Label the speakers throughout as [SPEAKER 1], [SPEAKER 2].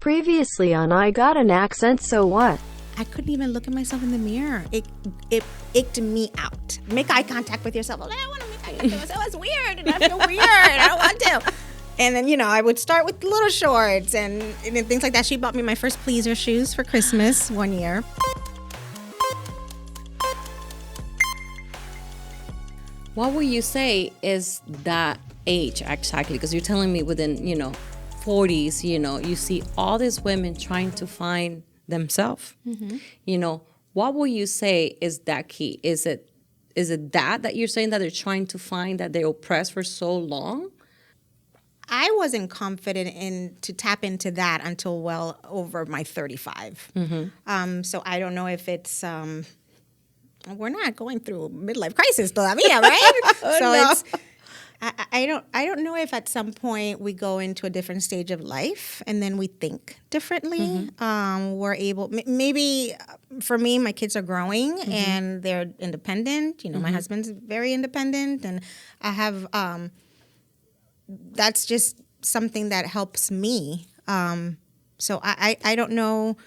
[SPEAKER 1] Previously on I Got an Accent, So What?
[SPEAKER 2] I couldn't even look at myself in the mirror. It icked me out. Make eye contact with yourself. I don't want to make eye contact with myself. It's weird, and I feel weird. I don't want to. And then, I would start with little shorts and things like that. She bought me my first pleaser shoes for Christmas one year.
[SPEAKER 3] What would you say is that age exactly? Because you're telling me within, 40s, you see all these women trying to find themselves. Mm-hmm. What would you say is that key? Is it that you're saying that they're trying to find that they're oppressed for so long?
[SPEAKER 2] I wasn't confident to tap into that until well over my 35. Mm-hmm. So I don't know if it's we're not going through midlife crisis todavía, right? It's I don't know if at some point we go into a different stage of life and then we think differently. Mm-hmm. We're able, maybe for me, my kids are growing mm-hmm. and they're independent. Mm-hmm. My husband's very independent, and I have, that's just something that helps me. So I don't know.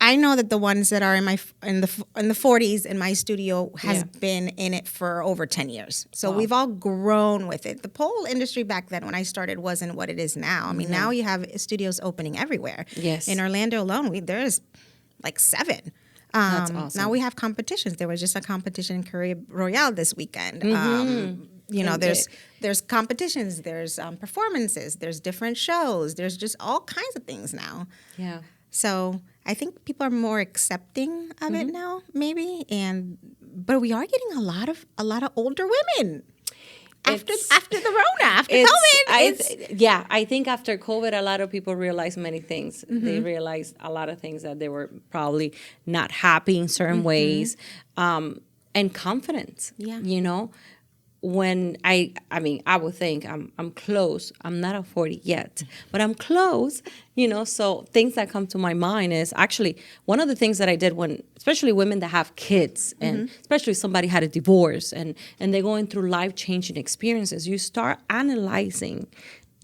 [SPEAKER 2] I know that the ones that are in the 40s in my studio has been in it for over 10 years. So we've all grown with it. The pole industry back then when I started wasn't what it is now. I mean, now you have studios opening everywhere. Yes. In Orlando alone, there's like 7.
[SPEAKER 3] That's awesome.
[SPEAKER 2] Now we have competitions. There was just a competition in Curry Royale this weekend. Mm-hmm. There's competitions, there's performances, there's different shows, there's just all kinds of things now. Yeah. So I think people are more accepting of it now, maybe, but we are getting a lot of older women after the Rona, after COVID.
[SPEAKER 3] I think after COVID, a lot of people realized many things. Mm-hmm. They realized a lot of things that they were probably not happy in certain ways, and confidence. Yeah, when I would think I'm close. I'm not a 40 yet, but I'm close, so things that come to my mind is actually one of the things that I did when, especially women that have kids and especially somebody had a divorce and they're going through life-changing experiences, you start analyzing,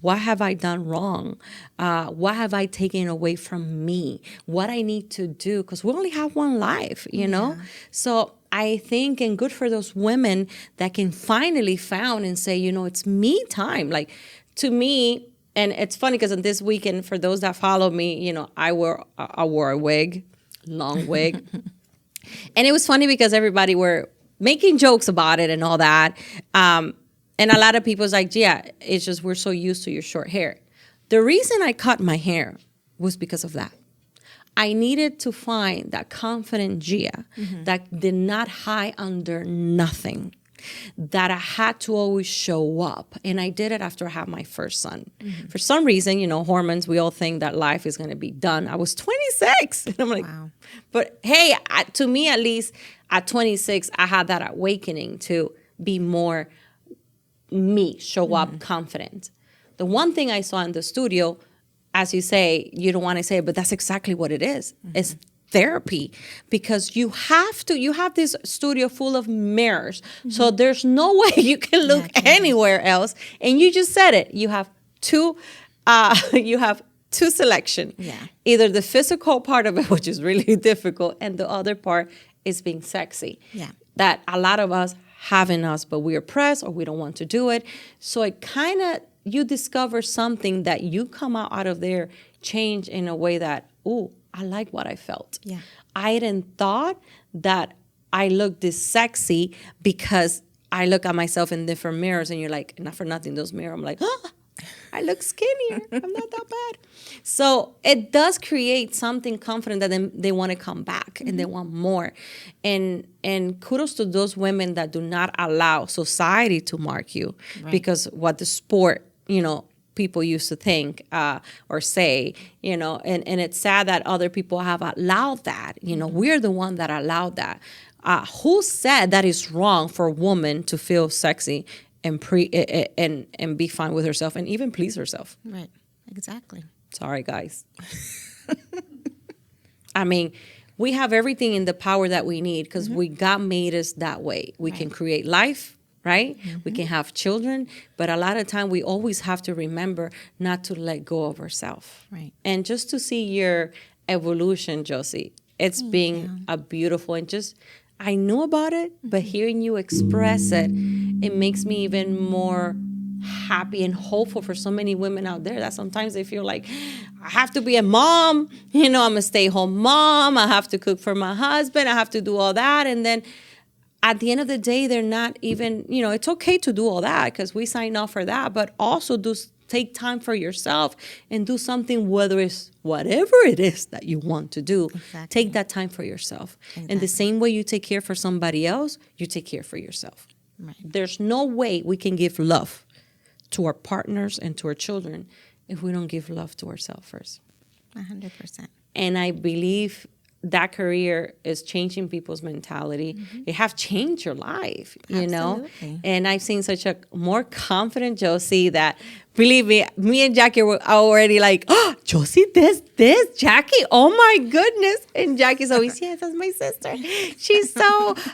[SPEAKER 3] what have I done wrong? What have I taken away from me? What I need to do? Because we only have one life, know? So I think, and good for those women that can finally found and say, it's me time. Like, to me, and it's funny because on this weekend, for those that follow me, I wore a wig, long wig. And it was funny because everybody were making jokes about it and all that. And a lot of people's like, it's just we're so used to your short hair. The reason I cut my hair was because of that. I needed to find that confident Gia that did not hide under nothing, that I had to always show up. And I did it after I had my first son. Mm-hmm. For some reason, hormones, we all think that life is going to be done. I was 26. And I'm like, wow. But hey, to me, at least at 26, I had that awakening to be more me, show up confident. The one thing I saw in the studio, as you say, you don't want to say it, but that's exactly what it is. It's therapy, because you have this studio full of mirrors. So there's no way you can look anywhere else. And you just said it. You have two selection. Yeah. Either the physical part of it, which is really difficult, and the other part is being sexy. Yeah. That a lot of us have in us, but we're oppressed or we don't want to do it. So it kind of, you discover something that you come out of there, change in a way that, I like what I felt. Yeah. I didn't thought that I looked this sexy because I look at myself in different mirrors, and you're like, not for nothing, those mirrors, I'm like, I look skinnier. I'm not that bad. So it does create something confident that they want to come back and they want more. And kudos to those women that do not allow society to mark you, because what the sport, people used to think or say, and it's sad that other people have allowed that. We're the one that allowed that. Who said that it's wrong for a woman to feel sexy and be fine with herself and even please herself?
[SPEAKER 2] Right, exactly.
[SPEAKER 3] Sorry, guys. I mean, we have everything in the power that we need because we God made us that way. We can create life right? We can have children, but a lot of time we always have to remember not to let go of ourselves.
[SPEAKER 2] Right.
[SPEAKER 3] And just to see your evolution, Jossie, it's been a beautiful, and just, I knew about it, but hearing you express it, it makes me even more happy and hopeful for so many women out there that sometimes they feel like, I have to be a mom, I'm a stay-home mom, I have to cook for my husband, I have to do all that, and then at the end of the day, they're not even, it's okay to do all that because we sign off for that, but also take time for yourself and do something, whether it's whatever it is that you want to do.
[SPEAKER 2] Exactly.
[SPEAKER 3] Take that time for yourself. Exactly. And the same way you take care for somebody else, you take care for yourself.
[SPEAKER 2] Right.
[SPEAKER 3] There's no way we can give love to our partners and to our children if we don't give love to ourselves first.
[SPEAKER 2] 100%.
[SPEAKER 3] And I believe that career is changing people's mentality. It have changed your life,
[SPEAKER 2] Absolutely.
[SPEAKER 3] And I've seen such a more confident Jossie that, believe me and Jackie were already like, oh, Jossie, this, Jackie, oh my goodness. And Jackie's always, yes, that's my sister.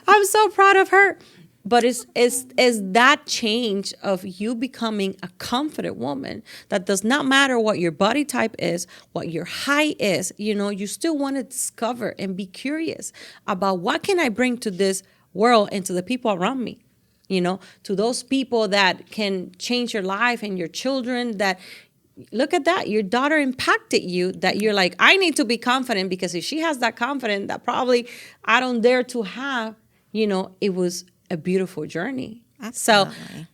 [SPEAKER 3] I'm so proud of her. But it's that change of you becoming a confident woman that does not matter what your body type is, what your height is, you still want to discover and be curious about what can I bring to this world and to the people around me, to those people that can change your life and your children that, look at that, your daughter impacted you, that you're like, I need to be confident because if she has that confidence that probably I don't dare to have, it was a beautiful journey.
[SPEAKER 2] Absolutely.
[SPEAKER 3] So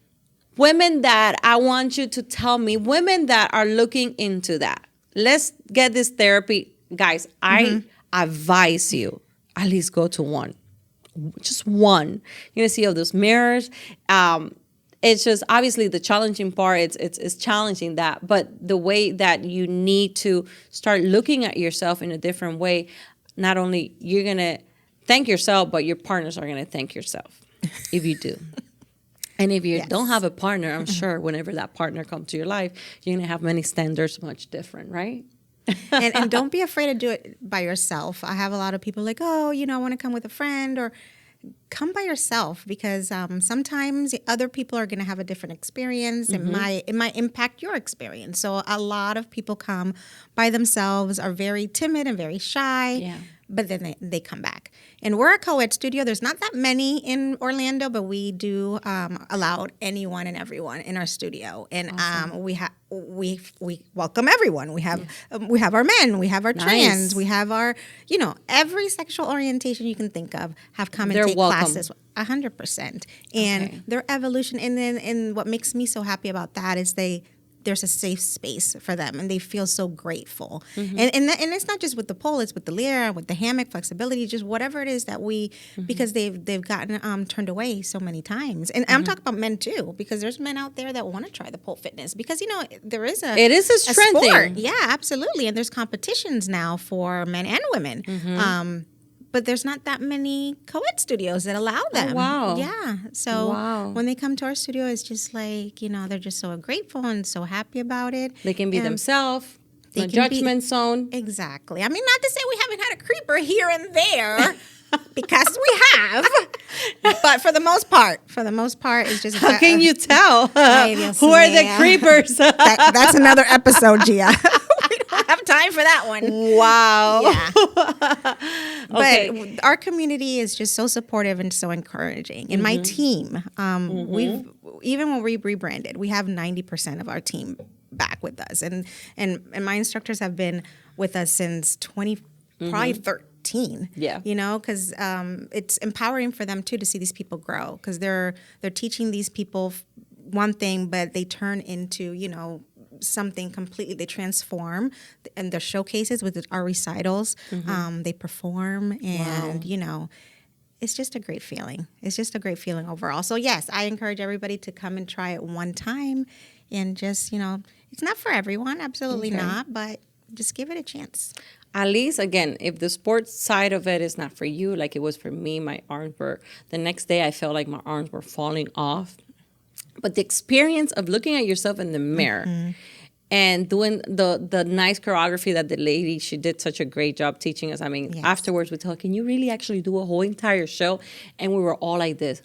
[SPEAKER 3] women that I want you to tell me, women that are looking into that, let's get this therapy. Guys, I advise you, at least go to one. Just one. You're going to see all those mirrors. It's just obviously the challenging part, it's challenging that, but the way that you need to start looking at yourself in a different way, not only you're going to thank yourself, but your partners are going to thank yourself. If you do. And if you don't have a partner, I'm sure whenever that partner comes to your life, you're going to have many standards much different, right?
[SPEAKER 2] and don't be afraid to do it by yourself. I have a lot of people like, oh, I want to come with a friend, or come by yourself, because sometimes other people are going to have a different experience. It might impact your experience. So a lot of people come by themselves, are very timid and very shy, but then they come back. And we're a co-ed studio. There's not that many in Orlando, but we do allow anyone and everyone in our studio. And awesome. We welcome everyone. We have our men, we have our trans, we have our, every sexual orientation you can think of have come and take classes. 100%. And their evolution. And then, and what makes me so happy about that is there's a safe space for them, and they feel so grateful. And it's not just with the pole; it's with the lyre, with the hammock, flexibility, just whatever it is that we, because they've gotten turned away so many times. And I'm talking about men too, because there's men out there that want to try the pole fitness, because it is a
[SPEAKER 3] strength
[SPEAKER 2] sport.
[SPEAKER 3] thing.
[SPEAKER 2] Yeah, absolutely. And there's competitions now for men and women. But there's not that many co-ed studios that allow them.
[SPEAKER 3] Oh, wow.
[SPEAKER 2] Yeah. So when they come to our studio, it's just like, they're just so grateful and so happy about it.
[SPEAKER 3] They can be themselves. No judgment zone.
[SPEAKER 2] Exactly. I mean, not to say we haven't had a creeper here and there, because we have. But for the most part, it's just...
[SPEAKER 3] How can you tell? Who are the creepers?
[SPEAKER 2] That's another episode, Gia. Have time for that one.
[SPEAKER 3] Wow.
[SPEAKER 2] Yeah. But our community is just so supportive and so encouraging. And my team, we've, even when we rebranded, we have 90% of our team back with us. And my instructors have been with us since probably 13.
[SPEAKER 3] Yeah.
[SPEAKER 2] Because it's empowering for them too to see these people grow, because they're teaching these people one thing, but they turn into, something completely. They transform, and their showcases with our recitals. They perform, and it's just a great feeling. It's just a great feeling overall. So yes, I encourage everybody to come and try it one time, and just it's not for everyone, absolutely not, but just give it a chance.
[SPEAKER 3] At least, again, if the sports side of it is not for you, like it was for me, my arms were, the next day I felt like my arms were falling off. But the experience of looking at yourself in the mirror and doing the nice choreography that the lady, she did such a great job teaching us. I mean, afterwards we told her, can you really actually do a whole entire show? And we were all like this.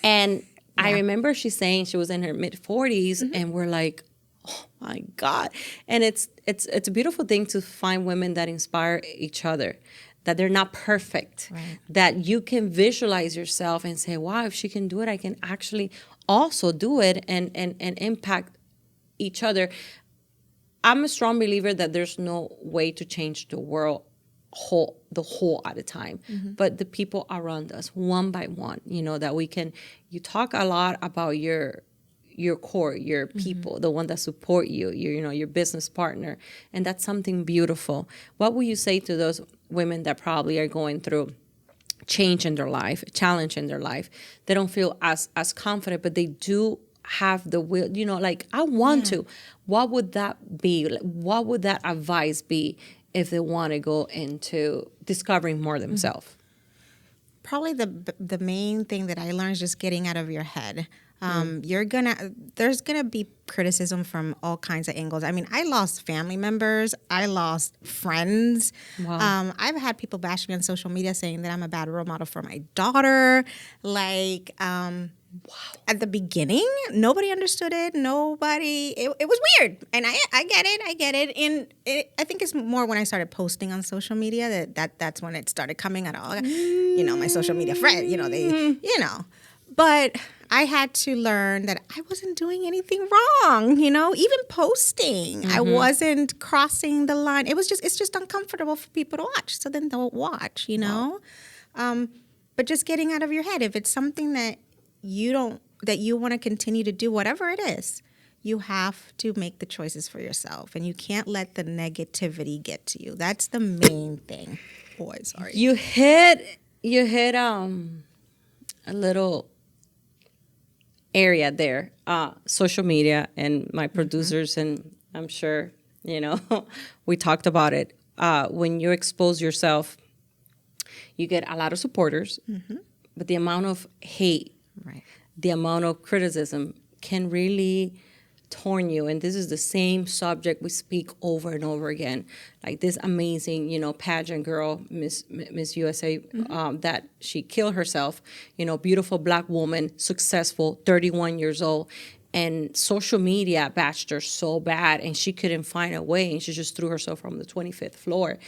[SPEAKER 3] And I remember she saying she was in her mid 40s, and we're like, oh my God. And it's a beautiful thing to find women that inspire each other, that they're not perfect, that you can visualize yourself and say, wow, if she can do it, I can actually also do it and impact each other. I'm a strong believer that there's no way to change the world the whole at a time, but the people around us, one by one, that we can. You talk a lot about your core, your people, the one that support you, your business partner, and that's something beautiful. What would you say to those women that probably are going through change in their life, challenge in their life? They don't feel as confident, but they do have the will, like, I want to. What would that be? What would that advice be if they want to go into discovering more themselves?
[SPEAKER 2] Probably the main thing that I learned is just getting out of your head. There's gonna be criticism from all kinds of angles. I mean, I lost family members, I lost friends.
[SPEAKER 3] Wow.
[SPEAKER 2] I've had people bash me on social media saying that I'm a bad role model for my daughter. Like, at the beginning, nobody understood it. It was weird, and I get it. And I think it's more when I started posting on social media that's when it started coming out. All, my social media friends, but I had to learn that I wasn't doing anything wrong, even posting. I wasn't crossing the line. It's just uncomfortable for people to watch. So then don't watch,
[SPEAKER 3] Wow.
[SPEAKER 2] But just getting out of your head. If it's something that you want to continue to do, whatever it is, you have to make the choices for yourself, and you can't let the negativity get to you. That's the main thing. Boy, sorry.
[SPEAKER 3] You hit a little area there, social media, and my producers, and I'm sure we talked about it. When you expose yourself, you get a lot of supporters, but the amount of hate, the amount of criticism can really torn you. And this is the same subject we speak over and over again. Like this amazing, pageant girl, Miss USA, that she killed herself, beautiful Black woman, successful, 31 years old. And social media bashed her so bad, and she couldn't find a way, and she just threw herself from the 25th floor.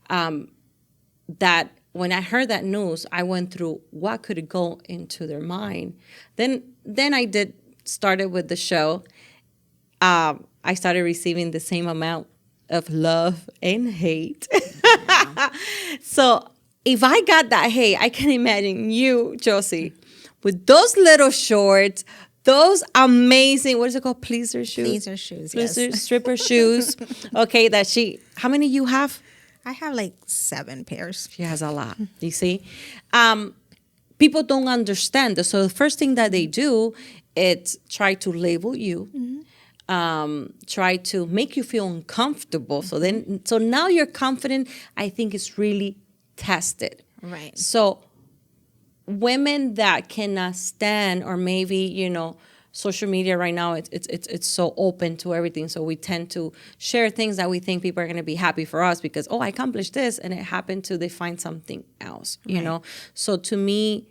[SPEAKER 3] That when I heard that news, I went through what could go into their mind. Then I started with the show. I started receiving the same amount of love and hate. So if I got that hate, I can imagine you, Jossie, with those little shorts, those amazing, what is it called? Pleaser shoes?
[SPEAKER 2] Pleaser shoes,
[SPEAKER 3] Pleaser,
[SPEAKER 2] yes.
[SPEAKER 3] stripper shoes. Okay, how many you have?
[SPEAKER 2] I have like 7 pairs.
[SPEAKER 3] She has a lot, you see? People don't understand this. So the first thing that they do is try to label you, try to make you feel uncomfortable. So now your confidence, I think, is really tested.
[SPEAKER 2] Right.
[SPEAKER 3] So women that cannot stand, or maybe, social media right now, it's so open to everything. So we tend to share things that we think people are going to be happy for us because, I accomplished this, and it happened to they find something else, So to me,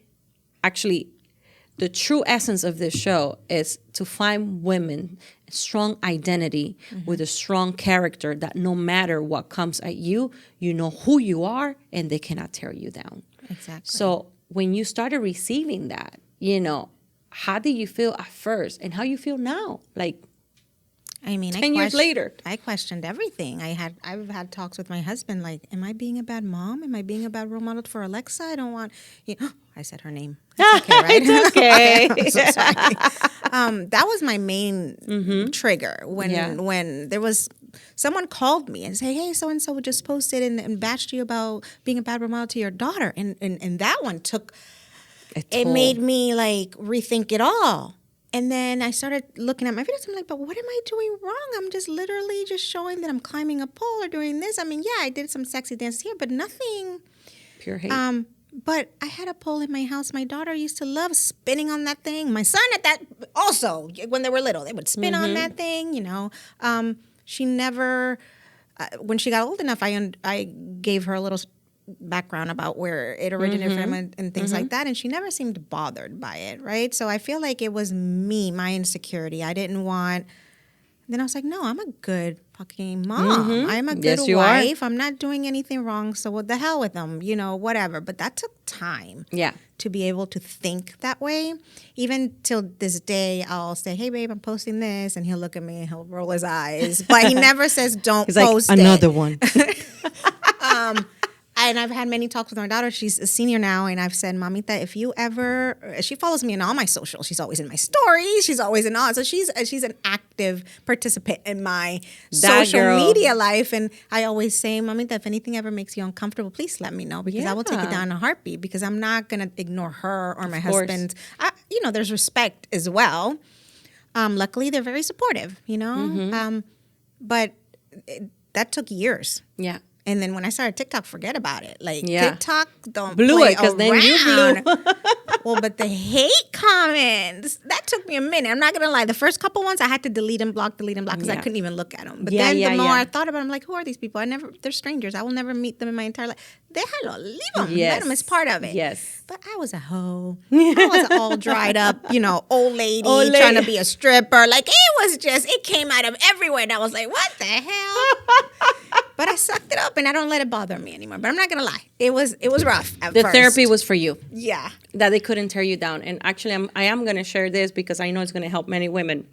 [SPEAKER 3] actually, the true essence of this show is to find women strong identity with a strong character that no matter what comes at you, you know who you are and they cannot tear you down.
[SPEAKER 2] Exactly.
[SPEAKER 3] So when you started receiving that, how did you feel at first and how you feel now? Like,
[SPEAKER 2] I mean,
[SPEAKER 3] 10 years later.
[SPEAKER 2] I questioned everything. I've had talks with my husband, like, am I being a bad mom? Am I being a bad role model for Alexa? I don't want, I said her name. It's okay, right?
[SPEAKER 3] It's okay.
[SPEAKER 2] I'm so sorry. That was my main trigger when there was someone called me and said, hey, so-and-so just posted and bashed you about being a bad role model to your daughter. And that one it made me like rethink it all. And then I started looking at my videos. I'm like, but what am I doing wrong? I'm just literally just showing that I'm climbing a pole or doing this. I mean, yeah, I did some sexy dances here, but nothing.
[SPEAKER 3] Pure hate.
[SPEAKER 2] But I had a pole in my house. My daughter used to love spinning on that thing. My son at that also, when they were little, they would spin on that thing, She never, when she got old enough, I gave her a little background about where it originated from and things like that. And she never seemed bothered by it, right? So I feel like it was me, my insecurity. I didn't want. Then I was like, no, I'm a good fucking mom. I'm a good wife. I'm not doing anything wrong. So what the hell with them, whatever. But that took time.
[SPEAKER 3] Yeah.
[SPEAKER 2] To be able to think that way. Even till this day, I'll say, hey, babe, I'm posting this. And he'll look at me and he'll roll his eyes. But he never says, don't post
[SPEAKER 3] like, another one.
[SPEAKER 2] And I've had many talks with my daughter. She's a senior now. And I've said, Mamita, if you ever, she follows me in all my socials. She's always in my stories. She's always in all. So she's an active participant in my social media life. And I always say, Mamita, if anything ever makes you uncomfortable, please let me know. Because I will take it down in a heartbeat. Because I'm not going to ignore her or my husband. There's respect as well. Luckily, they're very supportive, but that took years.
[SPEAKER 3] Yeah.
[SPEAKER 2] And then when I started TikTok, forget about it. TikTok don't
[SPEAKER 3] blew
[SPEAKER 2] play
[SPEAKER 3] it because then you blew.
[SPEAKER 2] Well, but the hate comments, that took me a minute. I'm not going to lie. The first couple ones, I had to delete and block because I couldn't even look at them. But then the more I thought about it, I'm like, who are these people? They're strangers. I will never meet them in my entire life. Leave them.
[SPEAKER 3] Yes.
[SPEAKER 2] Let them as part of it.
[SPEAKER 3] Yes.
[SPEAKER 2] But I was a hoe. I was all dried up, old lady trying to be a stripper. It came out of everywhere. And I was like, what the hell? But I sucked it up and I don't let it bother me anymore. But I'm not gonna lie, it was rough at first.
[SPEAKER 3] The therapy was for you.
[SPEAKER 2] Yeah,
[SPEAKER 3] that they couldn't tear you down. And actually, I am gonna share this because I know it's gonna help many women,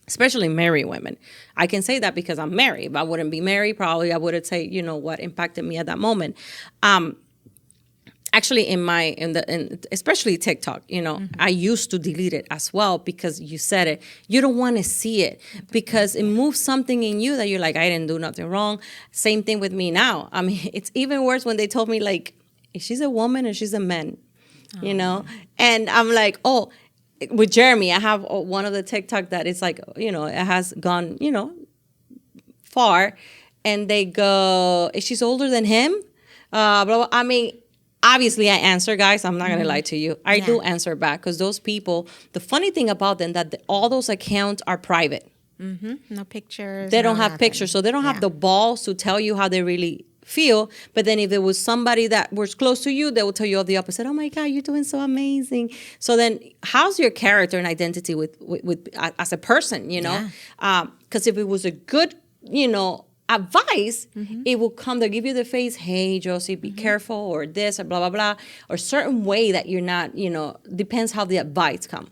[SPEAKER 3] especially married women. I can say that because I'm married. If I wouldn't be married, probably I wouldn't say what impacted me at that moment. Actually, especially TikTok, I used to delete it as well because you said it. You don't want to see it because it moves something in you that you're like, I didn't do nothing wrong. Same thing with me now. I mean, it's even worse when they told me like, she's a woman or she's a man, And I'm like, oh, with Jeremy, I have one of the TikTok that is like, it has gone, far, and they go, she's older than him. Blah, blah. I mean. Obviously, I answer, guys. I'm not going to lie to you. I do answer back because those people, the funny thing about them, that all those accounts are private.
[SPEAKER 2] No pictures.
[SPEAKER 3] They don't have pictures. So they don't have the balls to tell you how they really feel. But then if there was somebody that was close to you, they will tell you all the opposite. Oh, my God, you're doing so amazing. So then how's your character and identity with as a person, Because if it was a good, advice, it will come. They'll give you the face, hey, Jossie, be careful, or this, or blah, blah, blah, or certain way that you're not, depends how the advice come.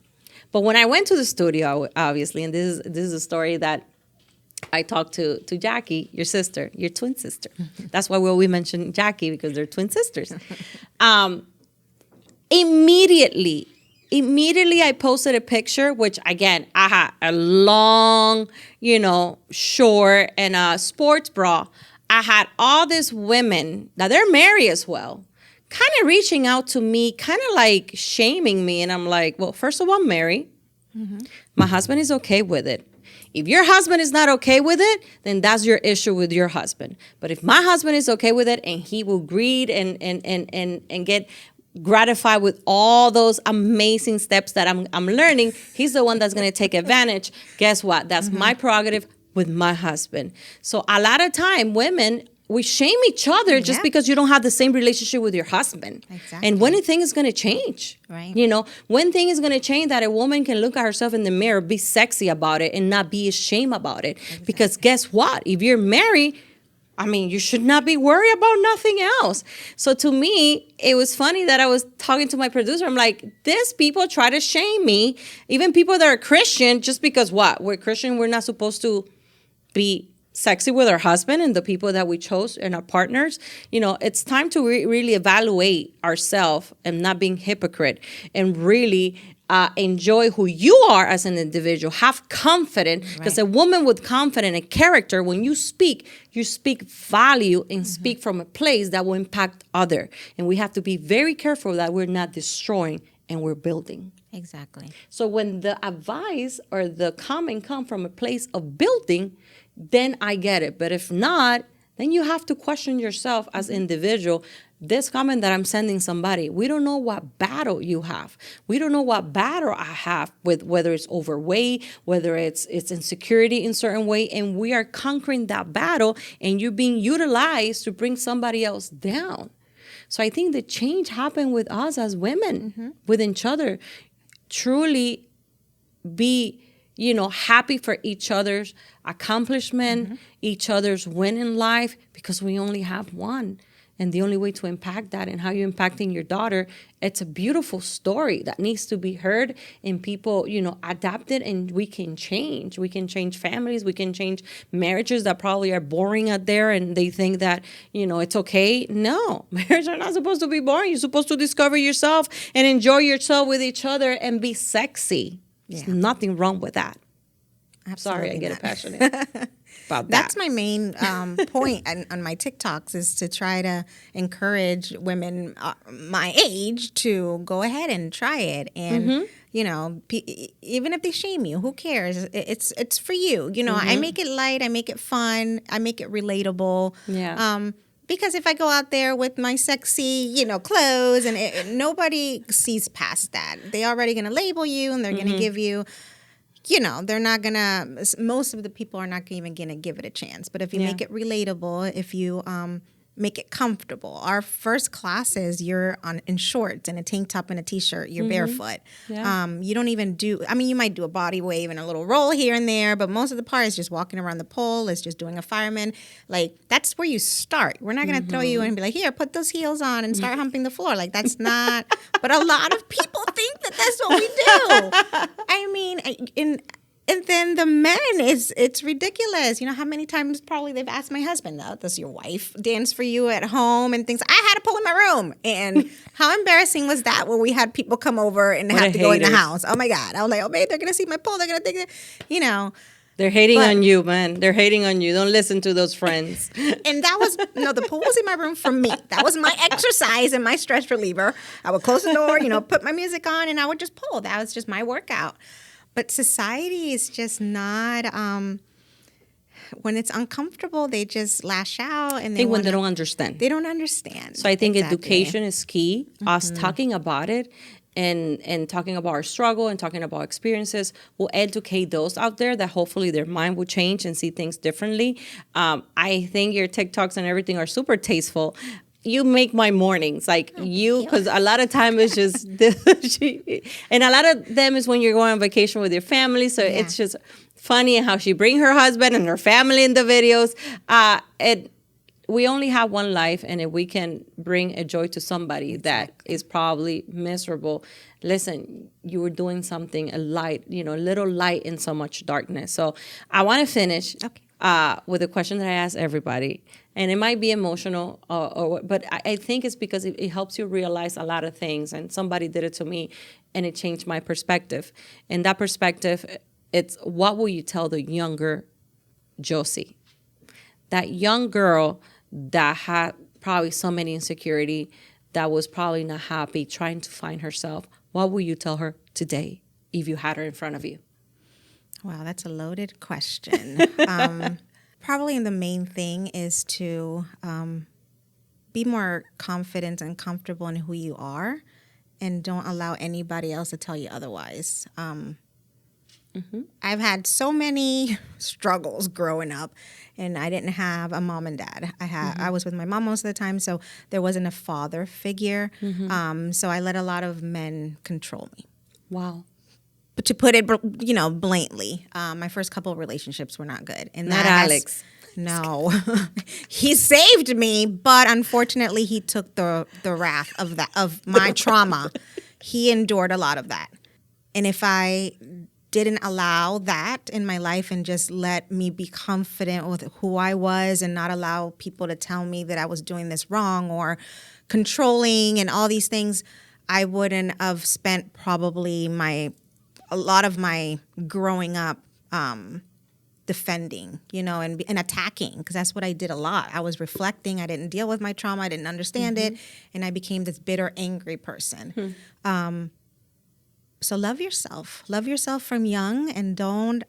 [SPEAKER 3] But when I went to the studio, obviously, and this is a story that I talked to Jackie, your sister, your twin sister. That's why we mention Jackie, because they're twin sisters. Immediately, I posted a picture, which, again, I had a long, short and a sports bra. I had all these women, now they're married as well, kind of reaching out to me, kind of like shaming me. And I'm like, well, first of all, I'm married. My husband is okay with it. If your husband is not okay with it, then that's your issue with your husband. But if my husband is okay with it and he will greet and get gratified with all those amazing steps that I'm learning, he's the one that's going to take advantage. Guess what? That's my prerogative with my husband. So a lot of time, women, we shame each other just because you don't have the same relationship with your husband.
[SPEAKER 2] Exactly.
[SPEAKER 3] And when thing is going to change,
[SPEAKER 2] right?
[SPEAKER 3] When thing is going to change, that a woman can look at herself in the mirror, be sexy about it, and not be ashamed about it. Exactly. Because guess what? If you're married, I mean, you should not be worried about nothing else. So to me, it was funny that I was talking to my producer. I'm like, these people try to shame me, even people that are Christian, just because what? We're Christian, we're not supposed to be sexy with our husband and the people that we chose and our partners. It's time to really evaluate ourselves and not being hypocrite and really enjoy who you are as an individual. Have confidence, because a woman with confidence and character, when you speak value and speak from a place that will impact other. And we have to be very careful that we're not destroying and we're building.
[SPEAKER 2] Exactly.
[SPEAKER 3] So when the advice or the comment come from a place of building, then I get it. But if not, then you have to question yourself as an individual. This comment that I'm sending somebody, we don't know what battle you have. We don't know what battle I have with whether it's overweight, whether it's insecurity in certain way, and we are conquering that battle, and you're being utilized to bring somebody else down. So I think the change happened with us as women, with each other. Truly be, happy for each other's accomplishment, each other's win in life, because we only have one. And the only way to impact that and how you're impacting your daughter, it's a beautiful story that needs to be heard and people, adapt it, and we can change. We can change families. We can change marriages that probably are boring out there and they think that, it's okay. No, marriages are not supposed to be boring. You're supposed to discover yourself and enjoy yourself with each other and be sexy. There's nothing wrong with that.
[SPEAKER 2] Absolutely.
[SPEAKER 3] Sorry, I get passionate about that.
[SPEAKER 2] That's my main point on my TikToks, is to try to encourage women my age to go ahead and try it. And, even if they shame you, who cares? It's for you. I make it light. I make it fun. I make it relatable.
[SPEAKER 3] Yeah.
[SPEAKER 2] Because if I go out there with my sexy, clothes, and nobody sees past that. They're already going to label you, and they're going to give you, they're not going to, most of the people are not even going to give it a chance. But if you make it relatable, if you make it comfortable. Our first classes, you're in shorts and a tank top and a T-shirt. You're barefoot.
[SPEAKER 3] Yeah.
[SPEAKER 2] You don't even you might do a body wave and a little roll here and there, but most of the part is just walking around the pole. It's just doing a fireman. Like, that's where you start. We're not going to throw you in and be like, here, put those heels on and start humping the floor. Like, that's not. But a lot of people think that that's what we do. And then the men, it's ridiculous. How many times probably they've asked my husband, does your wife dance for you at home and things? I had a pole in my room. And how embarrassing was that when we had people come over and have to go in the house? Oh, my God. I was like, babe, they're going to see my pole. They're going to think that,
[SPEAKER 3] They're hating on you, man. They're hating on you. Don't listen to those friends.
[SPEAKER 2] And that was, the pool was in my room for me. That was my exercise and my stress reliever. I would close the door, put my music on, and I would just pull. That was just my workout. But society is just not, when it's uncomfortable, they just lash out. And
[SPEAKER 3] they don't understand.
[SPEAKER 2] They don't understand.
[SPEAKER 3] So I think education is key. Us talking about it and talking about our struggle and talking about experiences will educate those out there that hopefully their mind will change and see things differently. I think your TikToks and everything are super tasteful. You make my mornings, because a lot of time is just, and a lot of them is when you're going on vacation with your family. So it's just funny how she bring her husband and her family in the videos. We only have one life, and if we can bring a joy to somebody that is probably miserable, listen, you were doing something, a light, a little light in so much darkness. So I want to finish with a question that I ask everybody. And it might be emotional, but I think it's because it helps you realize a lot of things. And somebody did it to me, and it changed my perspective. And that perspective, it's what will you tell the younger Jossie? That young girl that had probably so many insecurity, that was probably not happy, trying to find herself. What will you tell her today if you had her in front of you?
[SPEAKER 2] Wow, that's a loaded question. Probably the main thing is to be more confident and comfortable in who you are, and don't allow anybody else to tell you otherwise. I've had so many struggles growing up, and I didn't have a mom and dad. I was with my mom most of the time, so there wasn't a father figure. So I let a lot of men control me.
[SPEAKER 3] Wow.
[SPEAKER 2] But to put it, blatantly, my first couple of relationships were not good. And
[SPEAKER 3] not Alex.
[SPEAKER 2] No, he saved me, but unfortunately, he took the wrath of my trauma. He endured a lot of that, and if I didn't allow that in my life and just let me be confident with who I was and not allow people to tell me that I was doing this wrong or controlling and all these things, I wouldn't have spent probably a lot of my growing up defending, and attacking, because that's what I did a lot. I was reflecting. I didn't deal with my trauma. I didn't understand it, and I became this bitter, angry person. So love yourself. Love yourself from young, and don't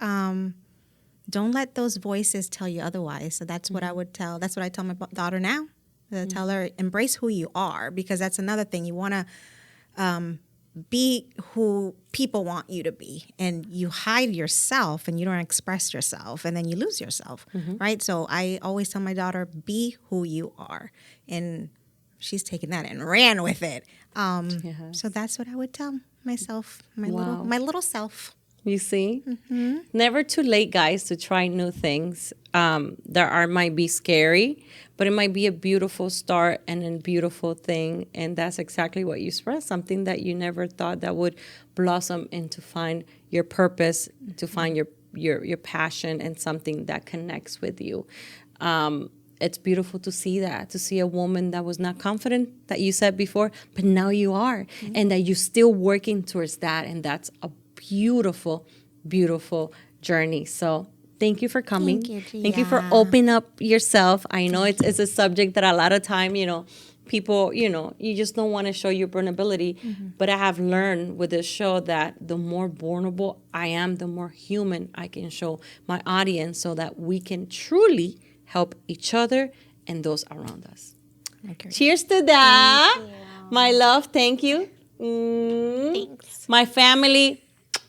[SPEAKER 2] let those voices tell you otherwise. So that's what I would tell. That's what I tell my daughter now. I tell her, embrace who you are, because that's another thing. You want to be who people want you to be, and you hide yourself and you don't express yourself, and then you lose yourself, right? So I always tell my daughter, be who you are, and she's taken that and ran with it.
[SPEAKER 3] Yes.
[SPEAKER 2] So that's what I would tell myself, my
[SPEAKER 3] Wow.
[SPEAKER 2] little self.
[SPEAKER 3] You see? Never too late, guys, to try new things. Might be scary, but it might be a beautiful start and a beautiful thing. And that's exactly what you expressed, something that you never thought that would blossom into find your purpose, to find your passion and something that connects with you. It's beautiful to see that, to see a woman that was not confident, that you said before, but now you are, and that you're still working towards that. And that's a beautiful, beautiful journey. So thank you for coming.
[SPEAKER 2] Thank you,
[SPEAKER 3] Thank you for
[SPEAKER 2] Gia.
[SPEAKER 3] opening up yourself. I know it's a subject that a lot of time, people, you just don't want to show your vulnerability. But I have learned with this show that the more vulnerable I am, the more human I can show my audience, so that we can truly help each other and those around us.
[SPEAKER 2] Okay.
[SPEAKER 3] Cheers to that. My love, thank you.
[SPEAKER 2] Thanks.
[SPEAKER 3] My family,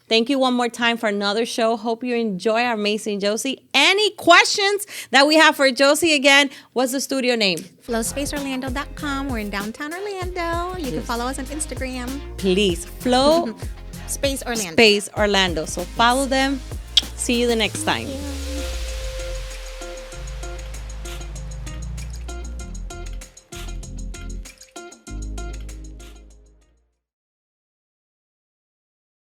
[SPEAKER 3] thank you one more time for another show. Hope you enjoy our amazing Jossie. Any questions that we have for Jossie again? What's the studio name?
[SPEAKER 2] FlowSpaceOrlando.com. We're in downtown Orlando. You can follow us on Instagram.
[SPEAKER 3] Please, Flow
[SPEAKER 2] Space Orlando.
[SPEAKER 3] Space Orlando. So follow them. See you the next time.